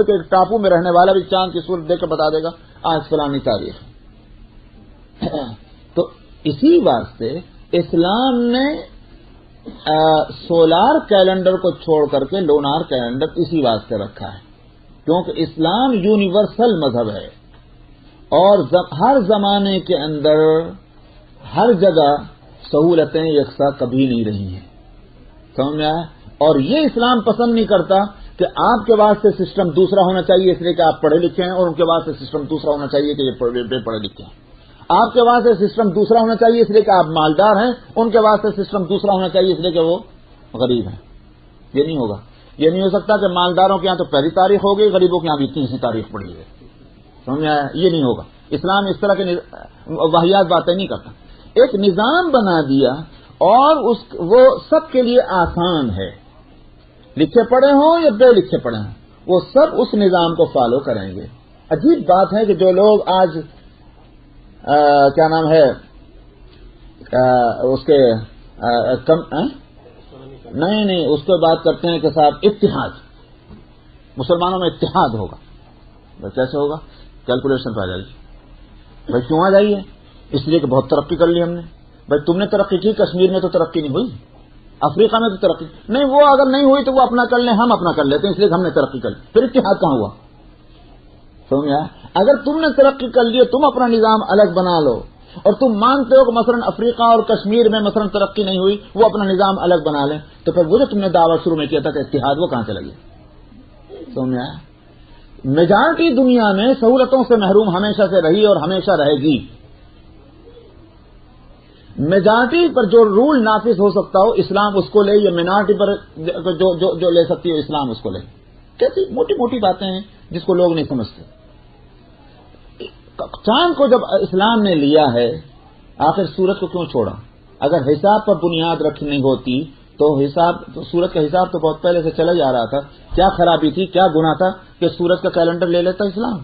کہ ایک ٹاپو میں رہنے والا بھی چاند کی صورت دیکھ کے بتا دے گا آج فلانی تاریخ. تو اسی واسطے اسلام نے سولار کیلنڈر کو چھوڑ کر کے لونار کیلنڈر اسی واسطے رکھا ہے کیونکہ اسلام یونیورسل مذہب ہے اور ہر زمانے کے اندر ہر جگہ سہولتیں یکساں کبھی نہیں رہی ہیں. سمجھ میں آیا؟ اور یہ اسلام پسند نہیں کرتا کہ آپ کے واسطے سسٹم دوسرا ہونا چاہیے اس لیے کہ آپ پڑھے لکھے ہیں اور ان کے واسطے سسٹم دوسرا ہونا چاہیے کہ یہ بے پڑھے لکھے ہیں. آپ کے واسطے سسٹم دوسرا ہونا چاہیے اس لیے کہ آپ مالدار ہیں، ان کے واسطے سسٹم دوسرا ہونا چاہیے اس لیے کہ وہ غریب ہیں. یہ نہیں ہوگا. یہ نہیں ہو سکتا کہ مالداروں کے یہاں تو پہلی تاریخ ہو گئی، غریبوں کے یہاں بھی 30 تاریخ پڑی ہے. سمجھ میں آیا؟ یہ نہیں ہوگا. اسلام اس طرح کے واہیات باتیں نہیں کرتا. ایک نظام بنا دیا اور وہ سب کے لیے آسان ہے، لکھے پڑھے ہوں یا بے لکھے پڑھے ہوں وہ سب اس نظام کو فالو کریں گے. عجیب بات ہے کہ جو لوگ آج کیا نام ہے اس کے نہیں اس پہ بات کرتے ہیں کہ صاحب اتحاد، مسلمانوں میں اتحاد ہوگا. کیسے ہوگا؟ کیلکولیشن پہ آ جائیے. بھائی کیوں آ جائیے؟ اس لیے کہ بہت ترقی کر لی ہم نے. بھائی تم نے ترقی کی، کشمیر میں تو ترقی نہیں ہوئی، افریقہ میں تو ترقی نہیں. وہ اگر نہیں ہوئی تو وہ اپنا کر لیں، ہم اپنا کر لیتے ہیں اس لیے ہم نے ترقی کر لی. پھر اتحاد کہاں ہوا؟ سمجھ آیا؟ اگر تم نے ترقی کر لی، تم اپنا نظام الگ بنا لو اور تم مانتے ہو کہ مثلا افریقہ اور کشمیر میں مثلا ترقی نہیں ہوئی، وہ اپنا نظام الگ بنا لیں، تو پھر وہ جو تم نے دعویٰ شروع میں کیا تھا کہ اتحاد، وہ کہاں چلا گیا؟ سمجھ آیا؟ میجارٹی دنیا میں سہولتوں سے محروم ہمیشہ سے رہی اور ہمیشہ رہے گی. میجارٹی پر جو رول نافذ ہو سکتا ہو اسلام اس کو لے، یا مینارٹی پر جو لے سکتی ہو اسلام اس کو لے. کیسی موٹی موٹی باتیں ہیں جس کو لوگ نہیں سمجھتے. چاند کو جب اسلام نے لیا ہے، آخر سورج کو کیوں چھوڑا؟ اگر حساب پر بنیاد رکھنی ہوتی تو سورج کا حساب تو بہت پہلے سے چلا جا رہا تھا. کیا خرابی تھی، کیا گناہ تھا کہ سورج کا کیلنڈر لے لیتا اسلام؟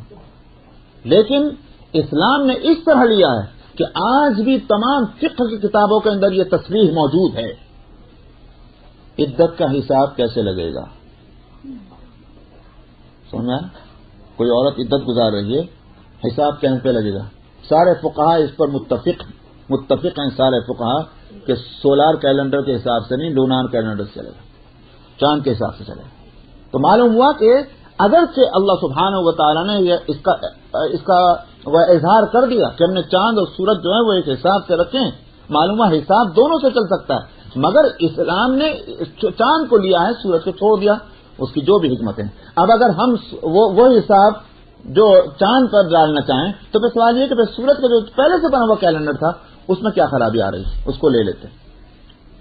لیکن اسلام نے اس طرح لیا ہے کہ آج بھی تمام فقہ کی کتابوں کے اندر یہ تصریح موجود ہے. عدت کا حساب کیسے لگے گا؟ سمجھا؟ کوئی عورت عدت گزار رہی ہے، حساب کیسے لگے گا؟ سارے فقہا اس پر متفق ہیں سارے فقہا کہ سولار کیلنڈر کے حساب سے نہیں، لونار کیلنڈر سے چلے گا، چاند کے حساب سے چلے گا. تو معلوم ہوا کہ اگرچہ اللہ سبحانہ و تعالیٰ نے اس کا وہ اظہار کر دیا کہ ہم نے چاند اور سورج جو ہے وہ ایک حساب سے رکھیں، معلوم ہوا حساب دونوں سے چل سکتا ہے، مگر اسلام نے چاند کو لیا ہے، سورج کو چھوڑ دیا. اس کی جو بھی حکمت ہے. اب اگر ہم وہ حساب جو چاند پر ڈالنا چاہیں تو پھر سوال یہ کہ پھر سورج کا جو پہلے سے بنا ہوا کیلنڈر تھا اس میں کیا خرابی آ رہی ہے، اس کو لے لیتے.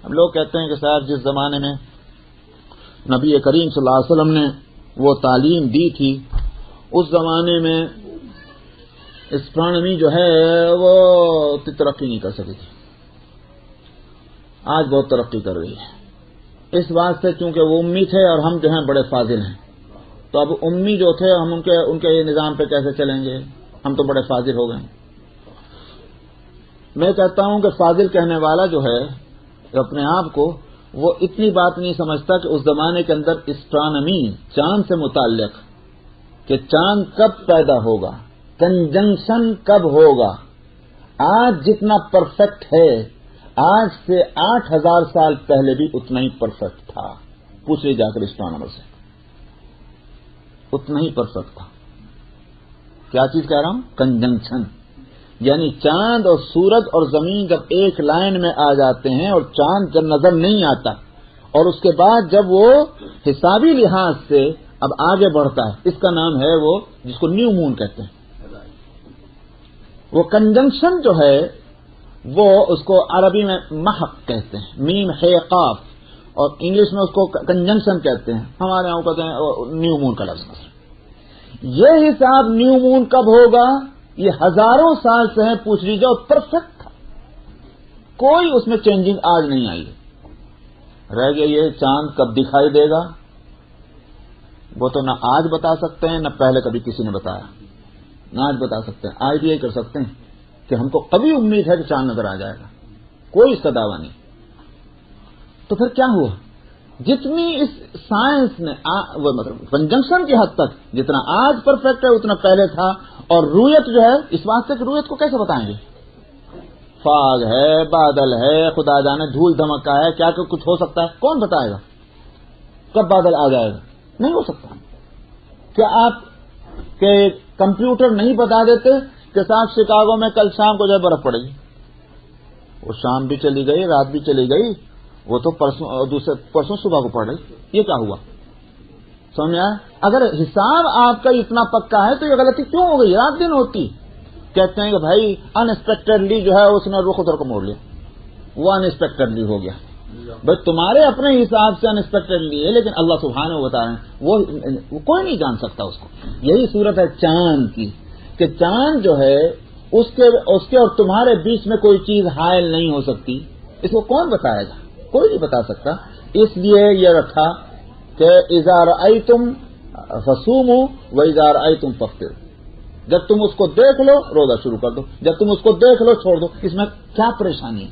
ہم لوگ کہتے ہیں کہ صاحب جس زمانے میں نبی کریم صلی اللہ علیہ وسلم نے وہ تعلیم دی تھی اس زمانے میں اسٹرانومی جو ہے وہ ترقی نہیں کر سکی تھی. آج بہت ترقی کر رہی ہے. اس واسطے چونکہ وہ امی تھے اور ہم جو ہیں بڑے فاضل ہیں، تو اب امی جو تھے ہم ان کے نظام پہ کیسے چلیں گے؟ ہم تو بڑے فاضل ہو گئے. میں کہتا ہوں کہ فاضل کہنے والا جو ہے اپنے آپ کو، وہ اتنی بات نہیں سمجھتا کہ اس زمانے کے اندر اسٹرانومی، چاند سے متعلق، کہ چاند کب پیدا ہوگا، کنجنکشن کب ہوگا، آج جتنا پرفیکٹ ہے آج سے 8000 سال پہلے بھی اتنا ہی پرفیکٹ تھا. پوچھ لی جا کر اسٹرانومر سے، اتنا ہی پرفیکٹ تھا. کیا چیز کہہ رہا ہوں؟ کنجنکشن، یعنی چاند اور سورج اور زمین جب ایک لائن میں آ جاتے ہیں اور چاند جب نظر نہیں آتا اور اس کے بعد جب وہ حسابی لحاظ سے اب آگے بڑھتا ہے، اس کا نام ہے وہ جس کو نیو مون کہتے ہیں. وہ کنجنکشن جو ہے وہ اس کو عربی میں محق کہتے ہیں، میم ہے قاف، اور انگلش میں اس کو کنجنکشن کہتے ہیں. ہمارے یہاں کہتے ہیں نیو مون کا لفظ. یہ حساب نیو مون کب ہوگا؟ یہ ہزاروں سال سے ہے. پوچھ لیجیے، اور پرفیکٹ تھا، کوئی اس میں چینجنگ آج نہیں آئی. رہ گیا یہ چاند کب دکھائی دے گا، وہ تو نہ آج بتا سکتے ہیں نہ پہلے کبھی کسی نے بتایا، نہ آج بتا سکتے ہیں. آج یہ کر سکتے ہیں کہ ہم کو کبھی امید ہے کہ چاند نظر آ جائے گا، کوئی اس کا دعویٰ نہیں. تو پھر کیا ہوا؟ جتنی اس سائنس نے مطلب کنجنکشن کی حد تک جتنا آج پرفیکٹ ہے اتنا پہلے تھا. اور رویت جو ہے اس واسطے کہ رویت کو کیسے بتائیں گے؟ فاگ ہے, بادل ہے, خدا جانے دھول دھمکا ہے, کیا کہ کچھ ہو سکتا ہے, کون بتائے گا کب بادل آ جائے گا؟ نہیں ہو سکتا. کیا آپ کے کمپیوٹر نہیں بتا دیتے کہ صاحب شکاگو میں کل شام کو جو ہے برف پڑے گی؟ وہ شام بھی چلی گئی, رات بھی چلی گئی, وہ تو پرسوں صبح کو پڑ رہی. یہ کیا ہوا؟ سمجھ آیا؟ اگر حساب آپ کا اتنا پکا ہے تو یہ غلطی کیوں ہو گئی؟ رات دن ہوتی. کہتے ہیں کہ بھائی ان ایکسپیکٹڈلی جو ہے اس نے رخ ادھر کو موڑ لیا, وہ ان ایکسپیکٹڈلی ہو گیا. بھائی تمہارے اپنے حساب سے ان ایکسپیکٹڈلی ہے, لیکن اللہ سبحانہ و تعالیٰ وہ کوئی نہیں جان سکتا اس کو. یہی صورت ہے چاند کی کہ چاند جو ہے اس کے اور تمہارے بیچ میں کوئی چیز حائل نہیں ہو سکتی. اس کو کون بتائے گا؟ کوئی نہیں بتا سکتا. اس لیے یہ رکھا کہ اذا رأیتم فصوموا واذا رأیتم فافطروا. جب تم اس کو دیکھ لو روزہ شروع کر دو, جب تم اس کو دیکھ لو چھوڑ دو. اس میں کیا پریشانی ہے؟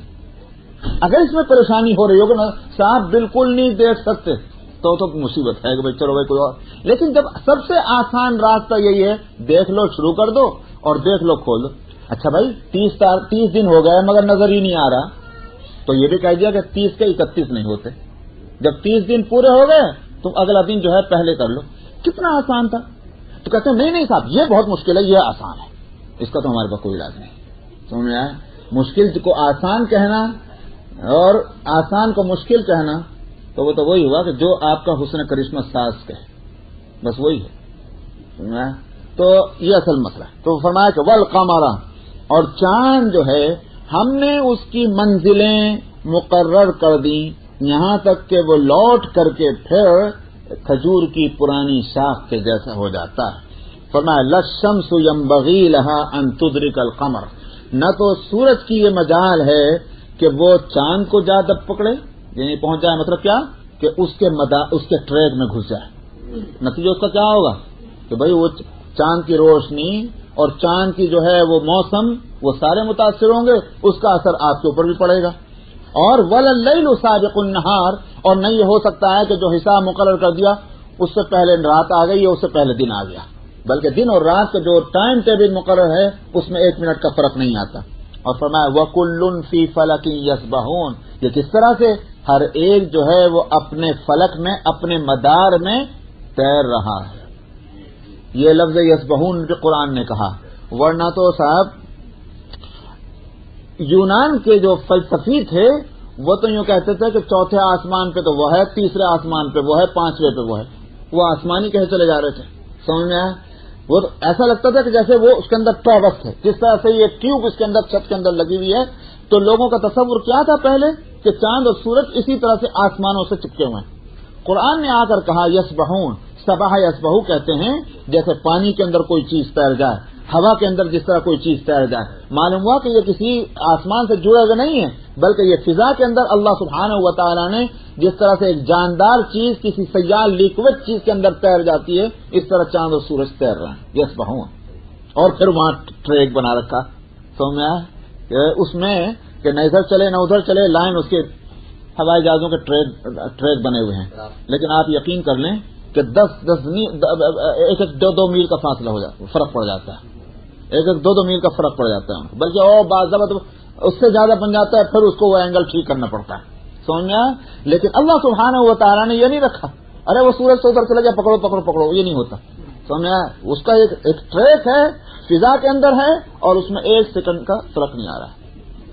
اگر اس میں پریشانی ہو رہی ہوگا نا صاحب بالکل نہیں دیکھ سکتے تو مصیبت ہے کہ بھائی چلو بھائی کوئی اور. لیکن جب سب سے آسان راستہ یہی ہے دیکھ لو شروع کر دو اور دیکھ لو کھول دو. اچھا بھائی 30 دن ہو گئے مگر نظر ہی نہیں آ رہا, تو یہ بھی کہہ دیا کہ 30 کے 31 نہیں ہوتے. جب 30 دن پورے ہو گئے تم اگلا دن جو ہے پہلے کر لو. کتنا آسان تھا. تو کہتے ہیں نہیں صاحب یہ بہت مشکل ہے, یہ آسان ہے, اس کا تو ہمارے پاس کوئی علاج نہیں. سمجھ میں آیا؟ مشکل کو آسان کہنا اور آسان کو مشکل کہنا تو وہ تو وہی ہوا کہ جو آپ کا حسن کرشمہ ساز کہے, بس وہی ہے. سمجھ میں آیا؟ تو یہ اصل مسئلہ ہے. تو فرمایا کہ والقمر, اور چاند جو ہے ہم نے اس کی منزلیں مقرر کر دی یہاں تک کہ وہ لوٹ کر کے پھر کھجور کی پرانی شاخ کے جیسا ہو جاتا ہے. فرمایا للشمس ينبغي لها ان تدرك القمر, نہ تو سورج کی یہ مجال ہے کہ وہ چاند کو جا دب پکڑے, یعنی پہنچ جائے. مطلب کیا کہ اس کے ٹریک میں گھس جائے. نتیجہ اس کا کیا ہوگا کہ بھائی وہ چاند کی روشنی اور چاند کی جو ہے وہ موسم وہ سارے متاثر ہوں گے, اس کا اثر آپ کے اوپر بھی پڑے گا. اور وَلَلَّيْلُ سَابِقُ النَّهَارِ, اور نہیں یہ ہو سکتا ہے کہ جو حساب مقرر کر دیا اس سے پہلے رات آ گئی یا اس سے پہلے دن آ گیا, بلکہ دن اور رات کا جو ٹائم ٹیبل مقرر ہے اس میں 1 منٹ کا فرق نہیں آتا. اور فرمایا وَكُلٌّ فِي فَلَكٍ يَسْبَحُونَ, یہ کس طرح سے ہر ایک جو ہے وہ اپنے فلک میں اپنے مدار میں تیر رہا ہے. یہ لفظ یسبحون جو قرآن نے کہا, ورنہ تو صاحب یونان کے جو فلسفی تھے وہ تو یوں کہتے تھے کہ چوتھے آسمان پہ تو وہ ہے, تیسرے آسمان پہ وہ ہے, 5ویں پہ وہ ہے. وہ آسمانی کہے چلے جا رہے تھے. سمجھ میں آیا؟ وہ تو ایسا لگتا تھا کہ جیسے وہ اس کے اندر ٹاورس ہے, جس طرح سے یہ ٹیوب اس کے اندر چھت کے اندر لگی ہوئی ہے. تو لوگوں کا تصور کیا تھا پہلے کہ چاند اور سورج اسی طرح سے آسمانوں سے چپکے ہوئے ہیں. قرآن نے آ کر کہا یسبحون, سبح یسبحو کہتے ہیں جیسے پانی کے اندر کوئی چیز تیر جائے, ہوا کے اندر جس طرح کوئی چیز تیر جائے. معلوم ہوا کہ یہ کسی آسمان سے جڑے ہوئے نہیں ہے, بلکہ یہ فضا کے اندر اللہ سبحانہ و تعالیٰ نے جس طرح سے ایک جاندار چیز کسی سیال لیکوڈ چیز کے اندر تیر جاتی ہے, اس طرح چاند اور سورج تیر رہے ہیں یسبحون. اور پھر وہاں ٹریک بنا رکھا, سمجھ میں آیا, اس میں کہ نہ ادھر چلے نہ ادھر چلے, لائن اس کے ہوائی جہازوں کے ٹریک بنے ہوئے ہیں. لیکن آپ یقین کر لیں کہ 1-2 میل کا فاصلہ ہو جاتا, فرق پڑ جاتا ہے. 1-2 میل کا فرق پڑ جاتا ہے, بلکہ اور بعض اس سے زیادہ بن جاتا ہے. پھر اس کو وہ اینگل ٹھیک کرنا پڑتا ہے. سمجھ میں آیا؟ لیکن اللہ سبحانہ و تعالیٰ نے یہ نہیں رکھا ارے وہ سورج سے ادھر چلا گیا پکڑو پکڑو پکڑو, یہ نہیں ہوتا. سمجھ میں آیا؟ اس کا ایک ٹریک ہے, فضا کے اندر ہے, اور اس میں 1 سیکنڈ کا فرق نہیں آ رہا ہے.